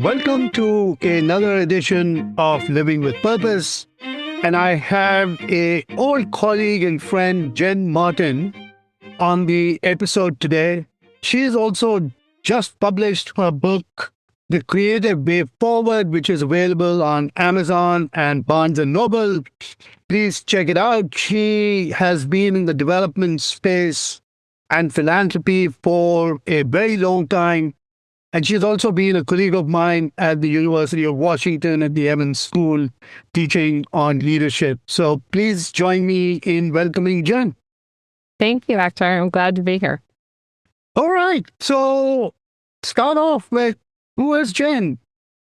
Welcome to another edition of Living with Purpose. And I have a old colleague and friend, Jen Martin, on the episode today. She's also just published her book, The Creative Way Forward, which is available on Amazon and Barnes & Noble. Please check it out. She has been in the development space and philanthropy for a very long time. And she's also been a colleague of mine at the University of Washington at the Evans School, teaching on leadership. So please join me in welcoming Jen. Thank you, Actor. I'm glad to be here. All right. So start off with, who is Jen?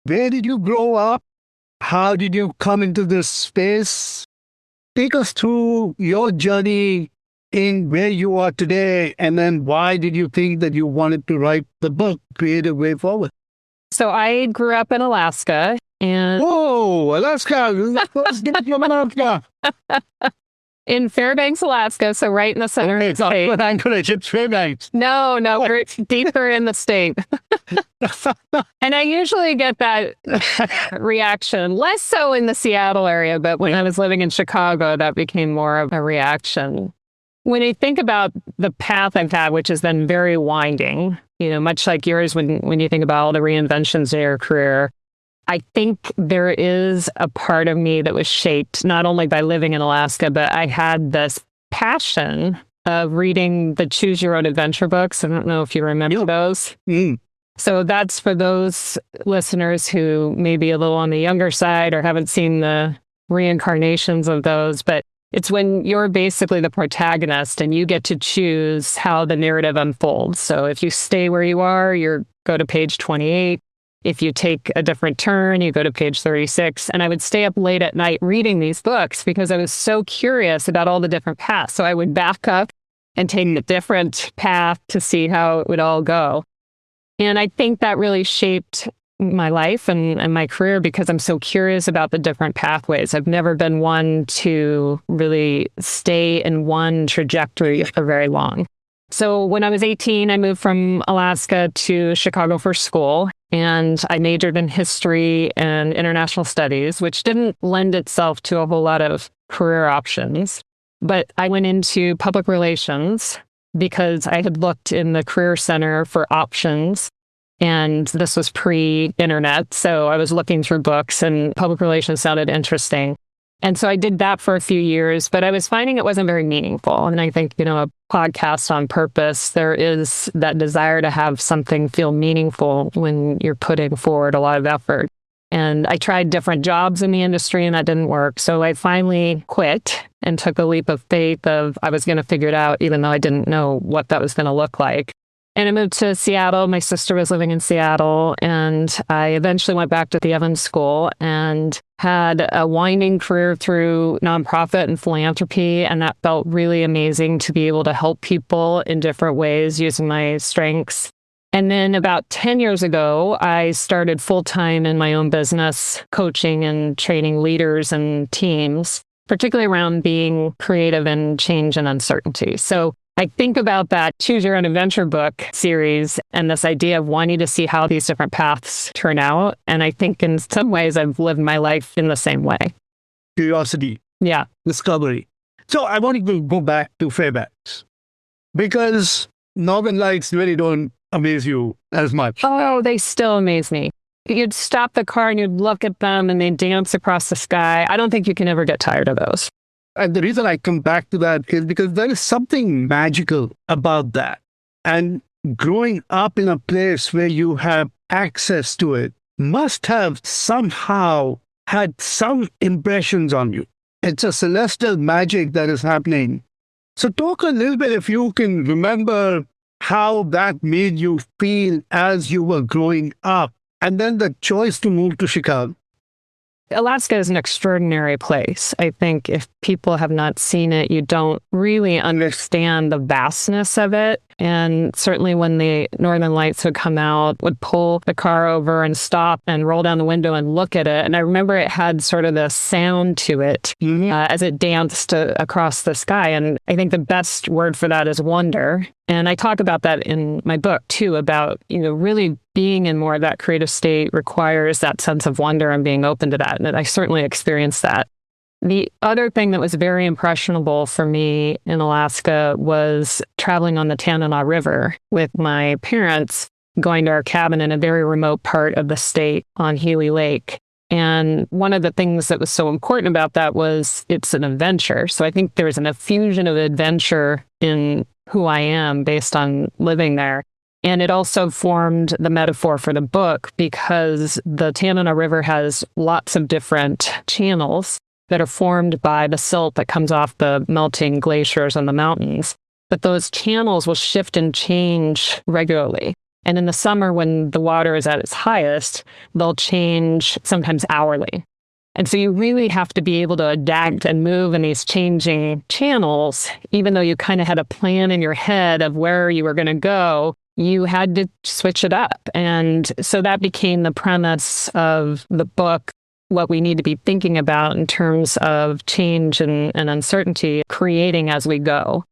Where did you grow up? How did you come into this space? Take us through your journey in where you are today, and then why did you think that you wanted to write the book, Creative Way Forward? So I grew up in Alaska, and Whoa, Alaska! Let's get from Alaska. In Fairbanks, Alaska, so right in the center of the state. But Anchorage, it's Fairbanks. No, we're deeper in the state. And I usually get that reaction, less so in the Seattle area, but when I was living in Chicago, that became more of a reaction. When you think about the path I've had, which has been very winding, much like yours when you think about all the reinventions in your career, I think there is a part of me that was shaped not only by living in Alaska, but I had this passion of reading the Choose Your Own Adventure books. I don't know if you remember those. So that's for those listeners who may be a little on the younger side or haven't seen the reincarnations of those, but it's when you're basically the protagonist and you get to choose how the narrative unfolds. So if you stay where you are, you go to page 28. If you take a different turn, you go to page 36. And I would stay up late at night reading these books because I was so curious about all the different paths. So I would back up and take a different path to see how it would all go. And I think that really shaped my life and my career because I'm so curious about the different pathways. I've never been one to really stay in one trajectory for very long. So when I was 18, I moved from Alaska to Chicago for school, and I majored in history and international studies, which didn't lend itself to a whole lot of career options. But I went into public relations because I had looked in the Career Center for options. And this was pre-internet, so I was looking through books and public relations sounded interesting. And so I did that for a few years, but I was finding it wasn't very meaningful. And I think, a podcast on purpose, there is that desire to have something feel meaningful when you're putting forward a lot of effort. And I tried different jobs in the industry and that didn't work. So I finally quit and took a leap of faith of I was going to figure it out, even though I didn't know what that was going to look like. And I moved to Seattle. My sister was living in Seattle, and I eventually went back to the Evans School and had a winding career through nonprofit and philanthropy. And that felt really amazing to be able to help people in different ways using my strengths. And then about 10 years ago, I started full-time in my own business, coaching and training leaders and teams, particularly around being creative in change and uncertainty. So I think about that Choose Your Own Adventure book series and this idea of wanting to see how these different paths turn out. And I think in some ways I've lived my life in the same way. Curiosity. Yeah. Discovery. So I wanted to go back to Fairbanks because Northern Lights really don't amaze you as much. Oh, they still amaze me. You'd stop the car and you'd look at them and they'd dance across the sky. I don't think you can ever get tired of those. And the reason I come back to that is because there is something magical about that. And growing up in a place where you have access to it must have somehow had some impressions on you. It's a celestial magic that is happening. So talk a little bit, if you can remember, how that made you feel as you were growing up. And then the choice to move to Chicago. Alaska is an extraordinary place. I think if people have not seen it, you don't really understand the vastness of it. And certainly when the northern lights would come out, would pull the car over and stop and roll down the window and look at it. And I remember it had sort of the sound to it as it danced across the sky. And I think the best word for that is wonder. And I talk about that in my book too, about, really being in more of that creative state requires that sense of wonder and being open to that. And I certainly experienced that. The other thing that was very impressionable for me in Alaska was traveling on the Tanana River with my parents, going to our cabin in a very remote part of the state on Healy Lake. And one of the things that was so important about that was it's an adventure. So I think there's an effusion of adventure in who I am based on living there. And it also formed the metaphor for the book because the Tanana River has lots of different channels that are formed by the silt that comes off the melting glaciers on the mountains. But those channels will shift and change regularly. And in the summer, when the water is at its highest, they'll change sometimes hourly. And so you really have to be able to adapt and move in these changing channels, even though you kind of had a plan in your head of where you were going to go. You had to switch it up. And so that became the premise of the book, what we need to be thinking about in terms of change and uncertainty, creating as we go.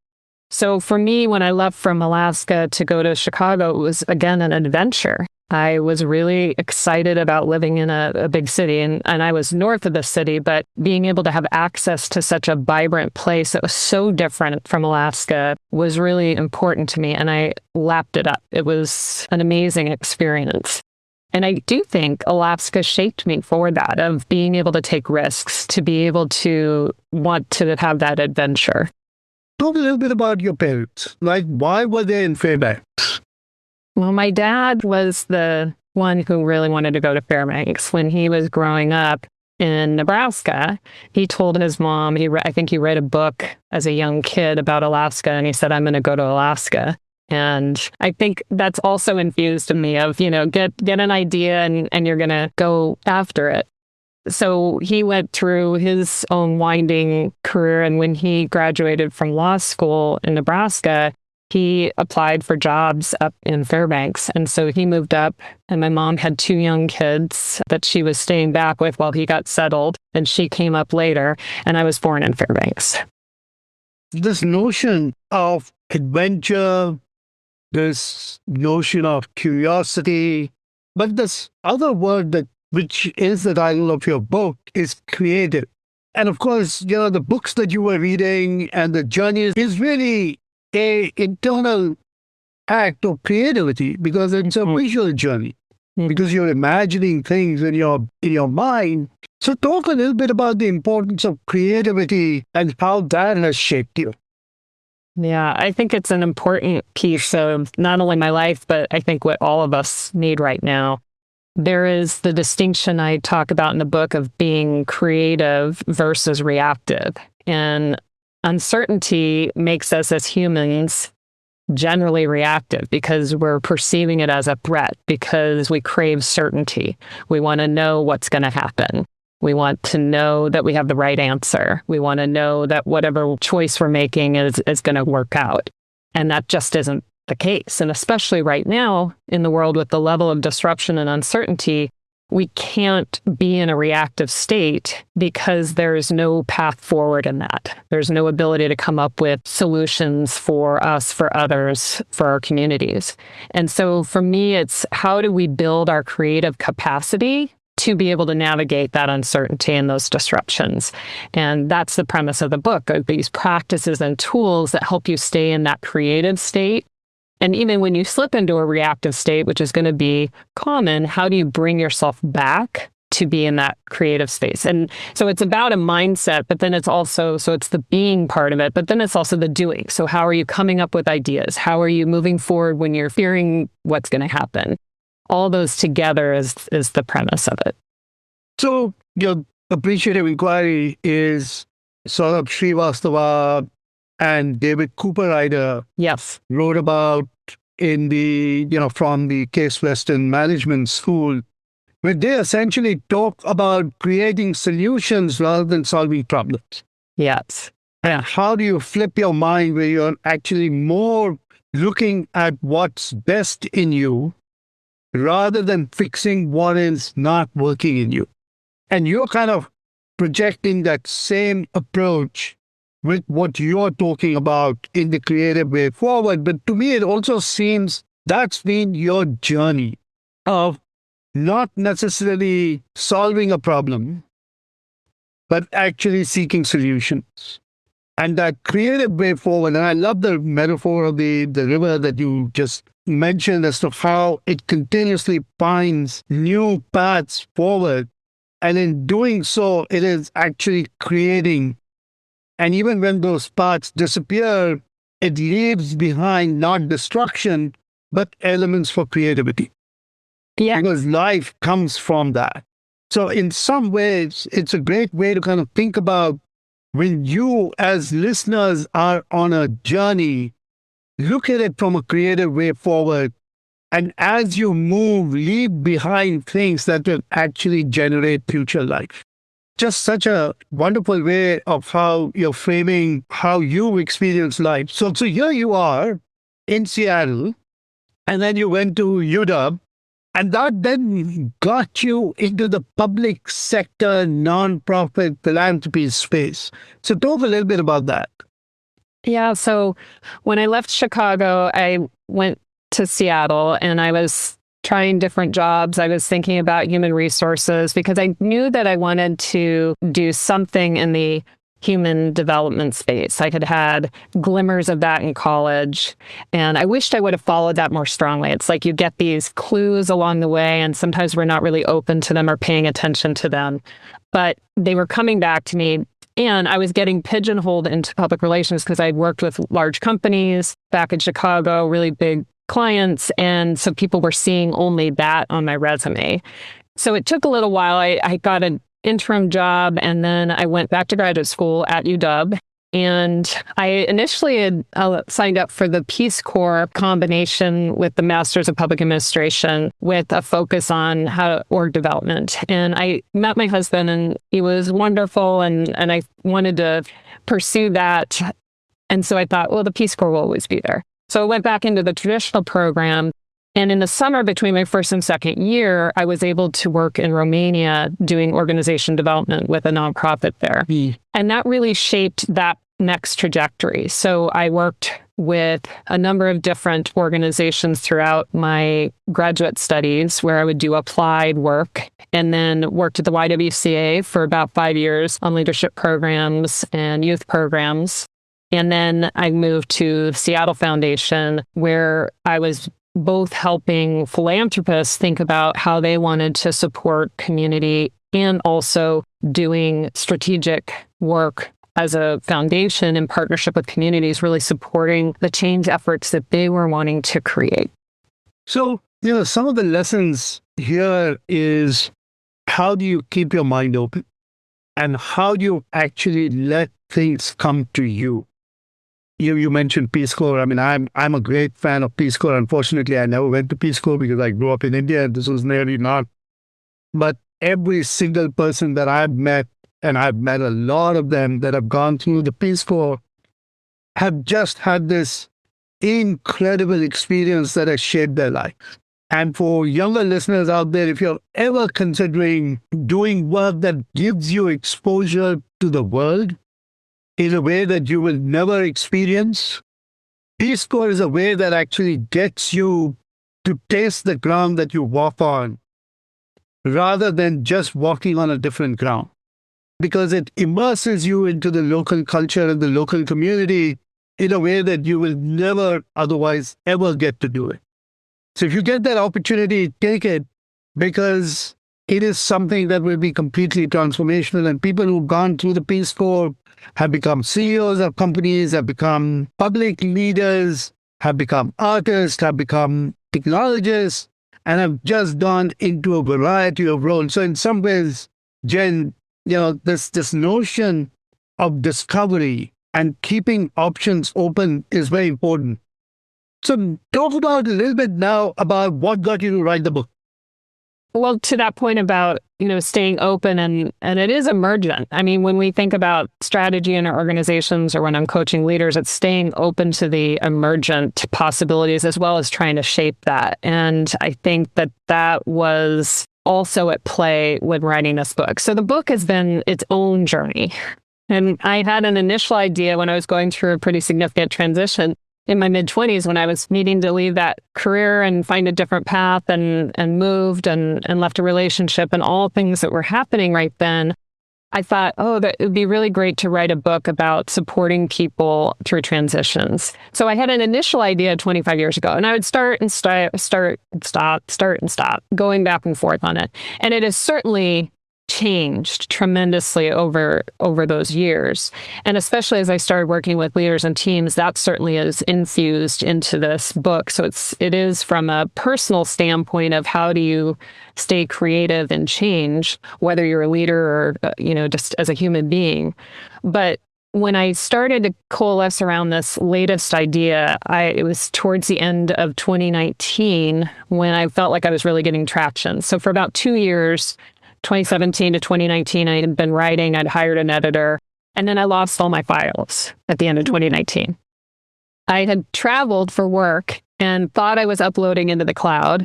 So for me, when I left from Alaska to go to Chicago, it was, again, an adventure. I was really excited about living in a big city, and I was north of the city, but being able to have access to such a vibrant place that was so different from Alaska was really important to me, and I lapped it up. It was an amazing experience. And I do think Alaska shaped me for that, of being able to take risks, to be able to want to have that adventure. Talk a little bit about your parents. Like, why were they in Fairbanks? Well, my dad was the one who really wanted to go to Fairbanks. When he was growing up in Nebraska, he told his mom, I think he read a book as a young kid about Alaska, and he said, I'm going to go to Alaska. And I think that's also infused in me of, get an idea and you're going to go after it. So he went through his own winding career. And when he graduated from law school in Nebraska, he applied for jobs up in Fairbanks. And so he moved up, and my mom had 2 young kids that she was staying back with while he got settled. And she came up later, and I was born in Fairbanks. This notion of adventure, this notion of curiosity, but this other word which is the title of your book is creative. And of course, the books that you were reading and the journey is really an internal act of creativity because it's a visual journey, because you're imagining things in your mind. So talk a little bit about the importance of creativity and how that has shaped you. Yeah, I think it's an important piece of not only my life, but I think what all of us need right now. There is the distinction I talk about in the book of being creative versus reactive. And uncertainty makes us as humans generally reactive because we're perceiving it as a threat, because we crave certainty. We want to know what's going to happen. We want to know that we have the right answer. We want to know that whatever choice we're making is going to work out. And that just isn't the case. And especially right now in the world with the level of disruption and uncertainty, we can't be in a reactive state because there is no path forward in that. There's no ability to come up with solutions for us, for others, for our communities. And so for me, it's how do we build our creative capacity to be able to navigate that uncertainty and those disruptions. And that's the premise of the book, of these practices and tools that help you stay in that creative state. And even when you slip into a reactive state, which is going to be common, how do you bring yourself back to be in that creative space? And so it's about a mindset, but then it's also, so it's the being part of it, but then it's also the doing. So how are you coming up with ideas? How are you moving forward when you're fearing what's going to happen? All those together is the premise of it. So your appreciative inquiry is sort of Srivastava and David Cooper Ryder wrote about in the, from the Case Western Management School, where they essentially talk about creating solutions rather than solving problems. Yes. And how do you flip your mind where you're actually more looking at what's best in you rather than fixing what is not working in you. And you're kind of projecting that same approach with what you're talking about in the creative way forward. But to me, it also seems that's been your journey of not necessarily solving a problem, but actually seeking solutions. And that creative way forward, and I love the metaphor of the river that you just mentioned as to how it continuously finds new paths forward. And in doing so, it is actually creating. And even when those paths disappear, it leaves behind not destruction, but elements for creativity. Yeah. Because life comes from that. So in some ways, it's a great way to kind of think about when you as listeners are on a journey, look at it from a creative way forward. And as you move, leave behind things that will actually generate future life. Just such a wonderful way of how you're framing how you experience life. So here you are in Seattle, and then you went to UW, and that then got you into the public sector, nonprofit philanthropy space. So talk a little bit about that. Yeah. So when I left Chicago, I went to Seattle and I was trying different jobs. I was thinking about human resources because I knew that I wanted to do something in the human development space. I had had glimmers of that in college, and I wished I would have followed that more strongly. It's like you get these clues along the way, and sometimes we're not really open to them or paying attention to them. But they were coming back to me, and I was getting pigeonholed into public relations because I'd worked with large companies back in Chicago, really big clients, and so people were seeing only that on my resume. So it took a little while. I got an interim job, and then I went back to graduate school at UW. And I initially had signed up for the Peace Corps combination with the Masters of Public Administration with a focus on org development. And I met my husband, and he was wonderful, and I wanted to pursue that. And so I thought, well, the Peace Corps will always be there. So I went back into the traditional program. And in the summer between my first and second year, I was able to work in Romania doing organization development with a nonprofit there. And that really shaped that next trajectory. So I worked with a number of different organizations throughout my graduate studies where I would do applied work, and then worked at the YWCA for about 5 years on leadership programs and youth programs. And then I moved to Seattle Foundation, where I was both helping philanthropists think about how they wanted to support community and also doing strategic work as a foundation in partnership with communities, really supporting the change efforts that they were wanting to create. So, some of the lessons here is how do you keep your mind open and how do you actually let things come to you? You mentioned Peace Corps. I mean, I'm a great fan of Peace Corps. Unfortunately, I never went to Peace Corps because I grew up in India and this was nearly not. But every single person that I've met, and I've met a lot of them that have gone through the Peace Corps, have just had this incredible experience that has shaped their life. And for younger listeners out there, if you're ever considering doing work that gives you exposure to the world, in a way that you will never experience, Peace Corps is a way that actually gets you to taste the ground that you walk on, rather than just walking on a different ground. Because it immerses you into the local culture and the local community in a way that you will never otherwise ever get to do it. So if you get that opportunity, take it, because it is something that will be completely transformational. And people who've gone through the Peace Corps have become CEOs of companies, have become public leaders, have become artists, have become technologists, and have just gone into a variety of roles. So in some ways, Jen, this notion of discovery and keeping options open is very important. So talk about a little bit now about what got you to write the book. Well, to that point about, staying open and it is emergent. I mean, when we think about strategy in our organizations or when I'm coaching leaders, it's staying open to the emergent possibilities as well as trying to shape that. And I think that was also at play when writing this book. So the book has been its own journey. And I had an initial idea when I was going through a pretty significant transition in my mid-20s when I was needing to leave that career and find a different path and moved and left a relationship and all things that were happening right then. I thought, that it would be really great to write a book about supporting people through transitions. So I had an initial idea 25 years ago, and I would start and stop, going back and forth on it. And it has certainly changed tremendously over those years. And especially as I started working with leaders and teams, that certainly is infused into this book. So it is from a personal standpoint of how do you stay creative and change, whether you're a leader or, just as a human being. But when I started to coalesce around this latest idea, it was towards the end of 2019 when I felt like I was really getting traction. So for about 2 years, 2017 to 2019, I had been writing, I'd hired an editor, and then I lost all my files at the end of 2019. I had traveled for work and thought I was uploading into the cloud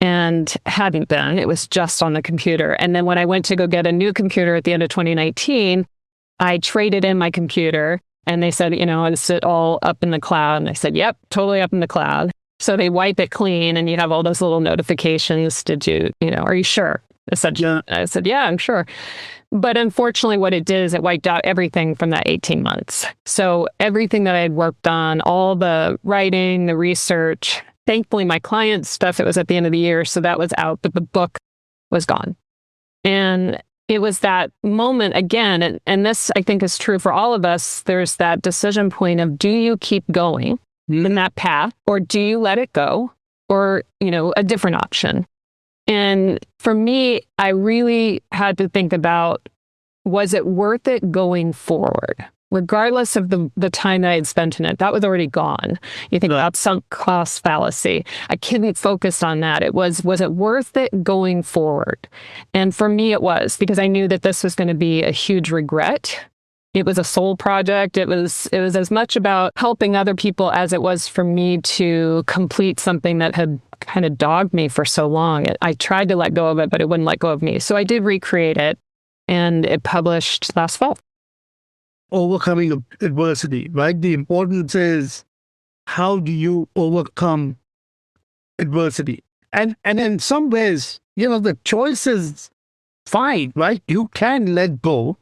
and hadn't been. It was just on the computer. And then when I went to go get a new computer at the end of 2019, I traded in my computer and they said, is it all up in the cloud? And I said, yep, totally up in the cloud. So they wipe it clean and you have all those little notifications. Are you sure? I said, yeah, I'm sure. But unfortunately, what it did is it wiped out everything from that 18 months. So everything that I had worked on, all the writing, the research, thankfully, my client stuff, it was at the end of the year, so that was out, but the book was gone. And it was that moment again, and this I think is true for all of us, there's that decision point of do you keep going in that path or do you let it go or, a different option? And for me, I really had to think about, was it worth it going forward? Regardless of the time that I had spent in it, that was already gone. You think about sunk cost fallacy. I couldn't focus on that. Was it worth it going forward? And for me, it was, because I knew that this was going to be a huge regret. It was a soul project. It was as much about helping other people as it was for me to complete something that had kind of dogged me for so long. I tried to let go of it, but it wouldn't let go of me. So I did recreate it, and it published last fall. Overcoming adversity, right? The importance is, how do you overcome adversity? And in some ways, the choice is fine, right? You can let go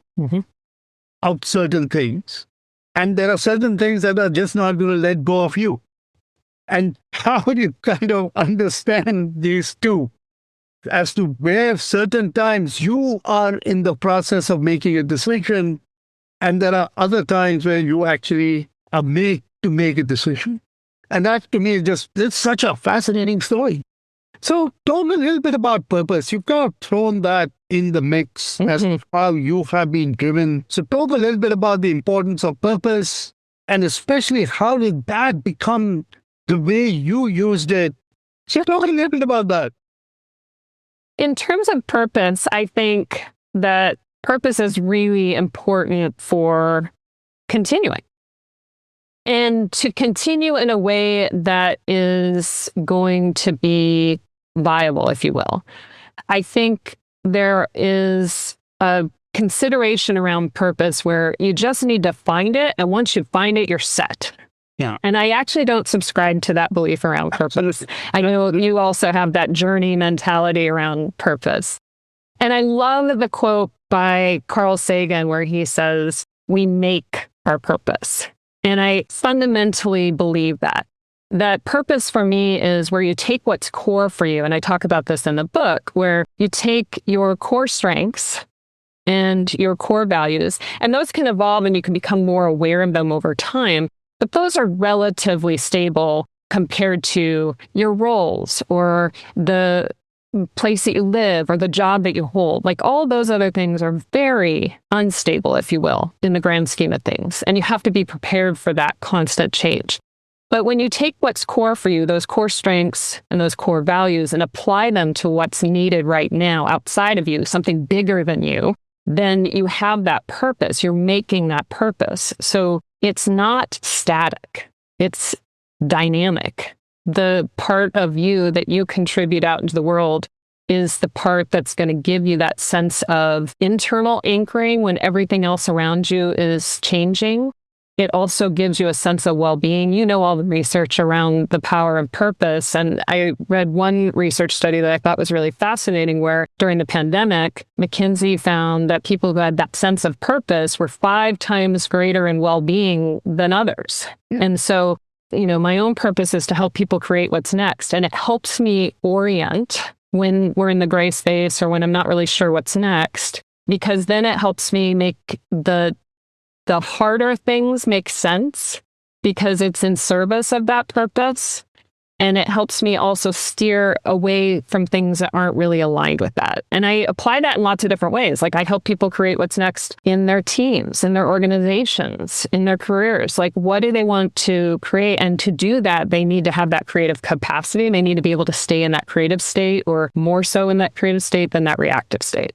of certain things, and there are certain things that are just not going to let go of you. And how do you kind of understand these two as to where certain times you are in the process of making a decision, and there are other times where you actually are made to make a decision? And that to me it's such a fascinating story. So talk a little bit about purpose. You've kind of thrown that in the mix as to how you have been driven. So talk a little bit about the importance of purpose, and especially how did that become the way you used it. So talk a little bit about that. In terms of purpose, I think that purpose is really important for continuing. And to continue in a way that is going to be viable, if you will. I think there is a consideration around purpose where you just need to find it. And once you find it, you're set. Yeah. And I actually don't subscribe to that belief around purpose. I know you also have that journey mentality around purpose. And I love the quote by Carl Sagan where he says, we make our purpose. And I fundamentally believe that purpose for me is where you take what's core for you. And I talk about this in the book, where you take your core strengths and your core values, and those can evolve and you can become more aware of them over time. But those are relatively stable compared to your roles or the place that you live or the job that you hold. Like all those other things are very unstable, if you will, in the grand scheme of things. And you have to be prepared for that constant change. But when you take what's core for you, those core strengths and those core values, and apply them to what's needed right now outside of you, something bigger than you, then you have that purpose. You're making that purpose. So it's not static. It's dynamic. The part of you that you contribute out into the world is the part that's going to give you that sense of internal anchoring when everything else around you is changing. It also gives you a sense of well-being. You know all the research around the power of purpose. And I read one research study that I thought was really fascinating where during the pandemic, McKinsey found that people who had that sense of purpose were 5 times greater in well-being than others. And so, my own purpose is to help people create what's next. And it helps me orient when we're in the gray space or when I'm not really sure what's next, because then it helps me make the harder things make sense because it's in service of that purpose. And it helps me also steer away from things that aren't really aligned with that. And I apply that in lots of different ways. Like I help people create what's next in their teams, in their organizations, in their careers. Like what do they want to create? And to do that, they need to have that creative capacity. They need to be able to stay in that creative state or more so in that creative state than that reactive state.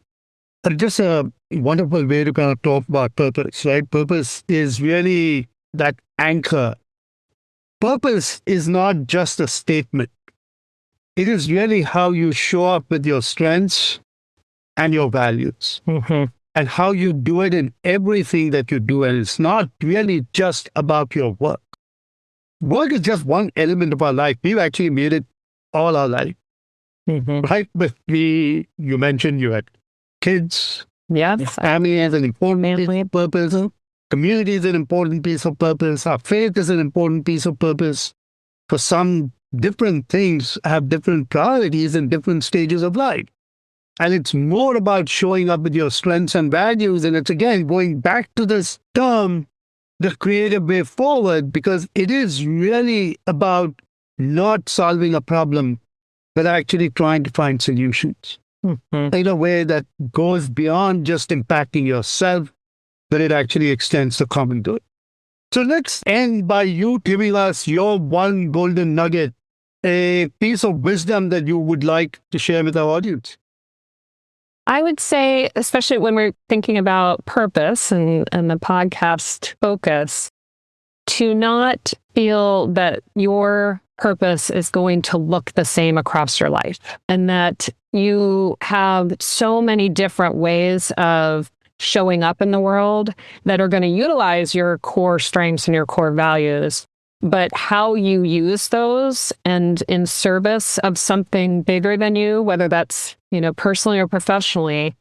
Just a wonderful way to kind of talk about purpose, right? Purpose is really that anchor. Purpose is not just a statement. It is really how you show up with your strengths and your values and how you do it in everything that you do. And it's not really just about your work. Work is just one element of our life. We've actually made it all our life, right? But you mentioned you had kids. Yes. Family has an important piece of purpose. Community is an important piece of purpose. Our faith is an important piece of purpose. For some, different things have different priorities in different stages of life. And it's more about showing up with your strengths and values. And it's again going back to this term, the creative way forward, because it is really about not solving a problem, but actually trying to find solutions in a way that goes beyond just impacting yourself, but it actually extends the common good. So let's end by you giving us your one golden nugget, a piece of wisdom that you would like to share with our audience. I would say, especially when we're thinking about purpose and the podcast focus, to not feel that your purpose is going to look the same across your life and that you have so many different ways of showing up in the world that are going to utilize your core strengths and your core values, but how you use those and in service of something bigger than you, whether that's, personally or professionally,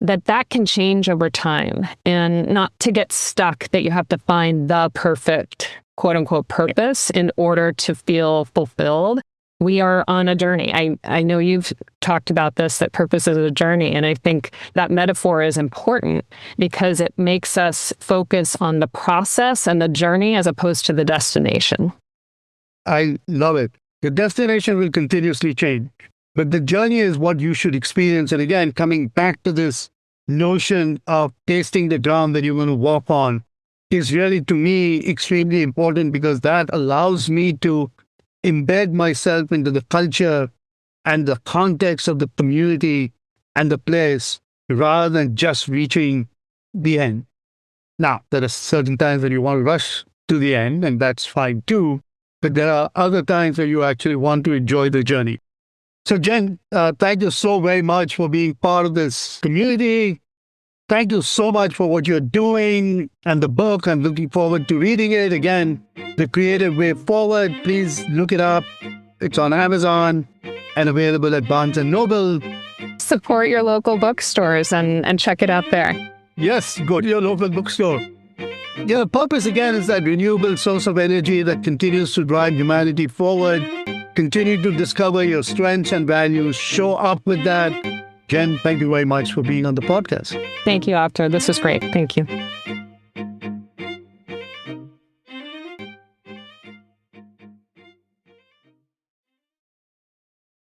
that can change over time, and not to get stuck that you have to find the perfect quote unquote purpose in order to feel fulfilled. We are on a journey. I know you've talked about this, that purpose is a journey. And I think that metaphor is important because it makes us focus on the process and the journey as opposed to the destination. I love it. The destination will continuously change, but the journey is what you should experience. And again, coming back to this notion of tasting the ground that you're going to walk on is really, to me, extremely important because that allows me to embed myself into the culture and the context of the community and the place rather than just reaching the end. Now, there are certain times when you want to rush to the end, and that's fine too. But there are other times where you actually want to enjoy the journey. So, Jen, thank you so very much for being part of this community. Thank you so much for what you're doing and the book. I'm looking forward to reading it. Again, The Creative Way Forward. Please look it up. It's on Amazon and available at Barnes & Noble. Support your local bookstores and check it out there. Yes, go to your local bookstore. The purpose, again, is that renewable source of energy that continues to drive humanity forward. Continue to discover your strengths and values. Show up with that. Jen, thank you very much for being on the podcast. Thank you, After. This was great. Thank you.